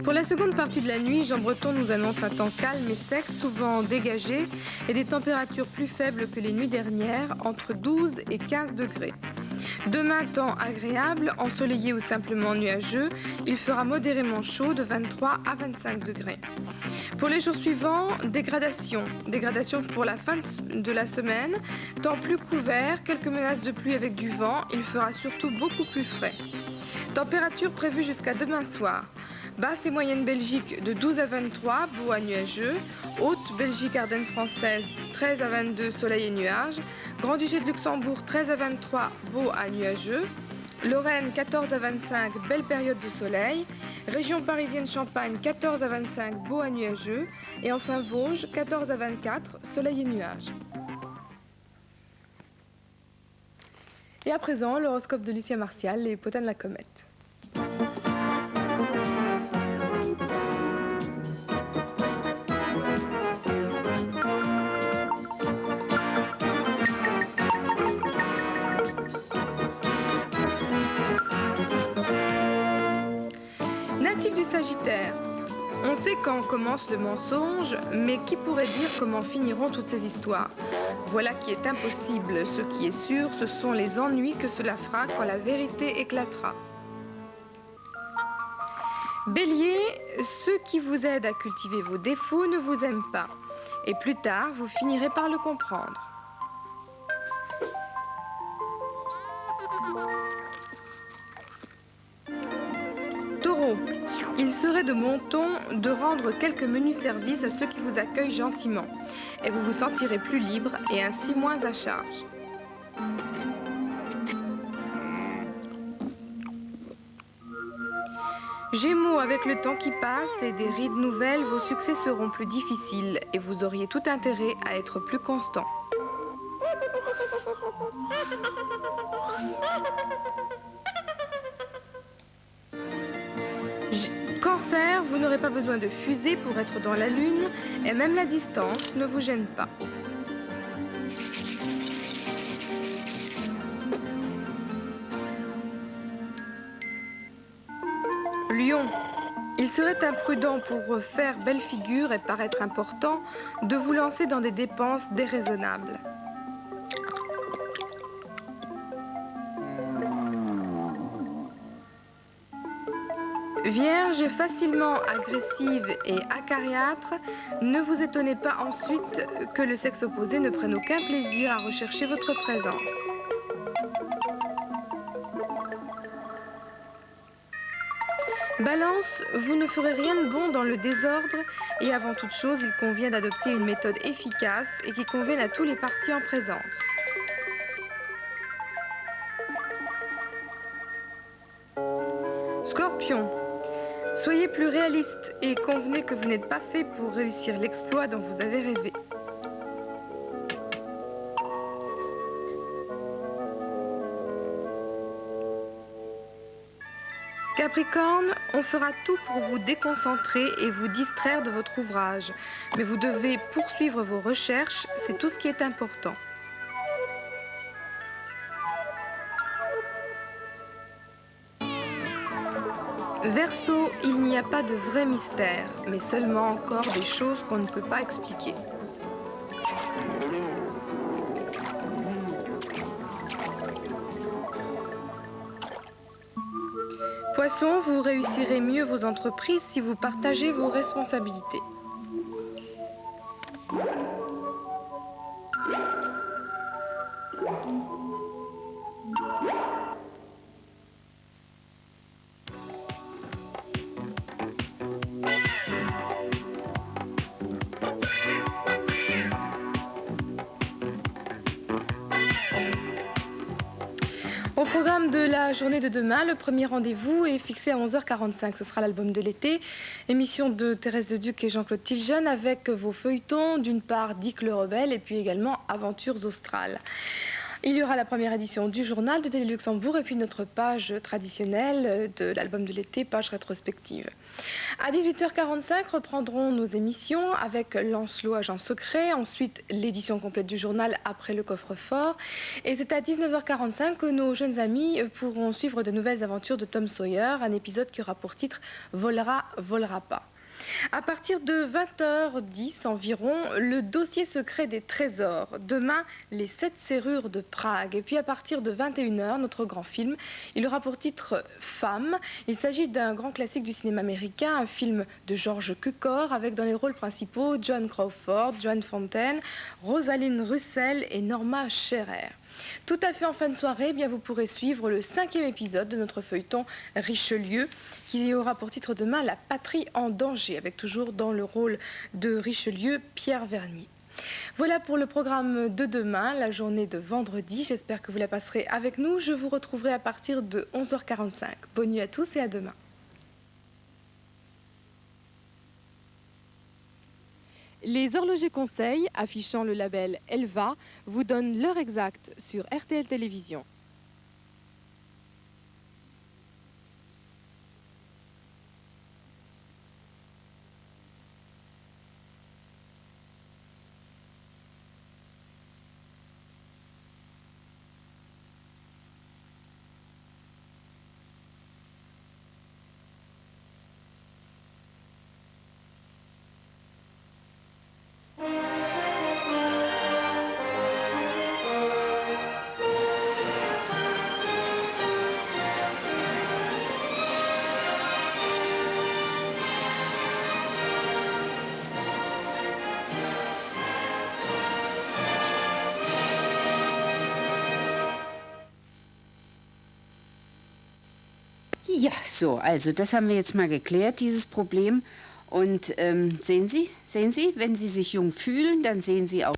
Pour la seconde partie de la nuit, Jean Breton nous annonce un temps calme et sec, souvent dégagé, et des températures plus faibles que les nuits dernières, entre 12 et 15 degrés. Demain, temps agréable, ensoleillé ou simplement nuageux, il fera modérément chaud de 23 à 25 degrés. Pour les jours suivants, dégradation. Dégradation pour la fin de la semaine, temps plus couvert, quelques menaces de pluie avec du vent, il fera surtout beaucoup plus frais. Température prévue jusqu'à demain soir. Basse et moyenne Belgique de 12 à 23, beau à nuageux. Haute Belgique Ardennes française 13 à 22, soleil et nuages. Grand-Duché de Luxembourg 13 à 23, beau à nuageux. Lorraine 14 à 25, belle période de soleil. Région parisienne Champagne 14 à 25, beau à nuageux. Et enfin Vosges 14 à 24, soleil et nuages. Et à présent, l'horoscope de Lucien Martial, les potins de la comète. Natif du Sagittaire. On sait quand commence le mensonge, mais qui pourrait dire comment finiront toutes ces histoires? Voilà qui est impossible. Ce qui est sûr, ce sont les ennuis que cela fera quand la vérité éclatera. Bélier, ceux qui vous aident à cultiver vos défauts ne vous aiment pas. Et plus tard, vous finirez par le comprendre. Taureau, il serait de bon ton de rendre quelques menus services à ceux qui vous accueillent gentiment. Et vous vous sentirez plus libre et ainsi moins à charge. Gémeaux, avec le temps qui passe et des rides nouvelles, vos succès seront plus difficiles et vous auriez tout intérêt à être plus constant. Cancer, vous n'aurez pas besoin de fusée pour être dans la lune et même la distance ne vous gêne pas. Lion, il serait imprudent pour faire belle figure et paraître important de vous lancer dans des dépenses déraisonnables. Vierge, facilement agressive et acariâtre, ne vous étonnez pas ensuite que le sexe opposé ne prenne aucun plaisir à rechercher votre présence. Balance, vous ne ferez rien de bon dans le désordre et avant toute chose, il convient d'adopter une méthode efficace et qui convienne à tous les partis en présence. Scorpion, soyez plus réaliste et convenez que vous n'êtes pas fait pour réussir l'exploit dont vous avez rêvé. Capricorne, on fera tout pour vous déconcentrer et vous distraire de votre ouvrage. Mais vous devez poursuivre vos recherches, c'est tout ce qui est important. Verseau, il n'y a pas de vrai mystère, mais seulement encore des choses qu'on ne peut pas expliquer. Poisson, vous réussirez mieux vos entreprises si vous partagez vos responsabilités. Au programme de la journée de demain, le premier rendez-vous est fixé à 11h45. Ce sera l'album de l'été, émission de Thérèse Leduc et Jean-Claude Tiljeune avec vos feuilletons, d'une part Dick le Rebelle et puis également Aventures australes. Il y aura la première édition du journal de Télé Luxembourg et puis notre page traditionnelle de l'album de l'été, page rétrospective. À 18h45, reprendrons nos émissions avec Lancelot, agent secret, ensuite l'édition complète du journal après le coffre-fort. Et c'est à 19h45 que nos jeunes amis pourront suivre de nouvelles aventures de Tom Sawyer, un épisode qui aura pour titre « Volera, volera pas ». À partir de 20h10 environ, le dossier secret des trésors. Demain, les 7 serrures de Prague. Et puis à partir de 21h, notre grand film, il aura pour titre Femme. Il s'agit d'un grand classique du cinéma américain, un film de George Cukor avec dans les rôles principaux Joan Crawford, Joan Fontaine, Rosalind Russell et Norma Shearer. Tout à fait en fin de soirée, eh bien, vous pourrez suivre le 5e épisode de notre feuilleton Richelieu, qui aura pour titre demain La patrie en danger, avec toujours dans le rôle de Richelieu, Pierre Vernier. Voilà pour le programme de demain, la journée de vendredi. J'espère que vous la passerez avec nous. Je vous retrouverai à partir de 11h45. Bonne nuit à tous et à demain. Les horlogers conseils, affichant le label Elva, vous donnent l'heure exacte sur RTL Télévision. Ja, so, also das haben wir jetzt mal geklärt, dieses Problem. Und sehen Sie, wenn Sie sich jung fühlen, dann sehen Sie auch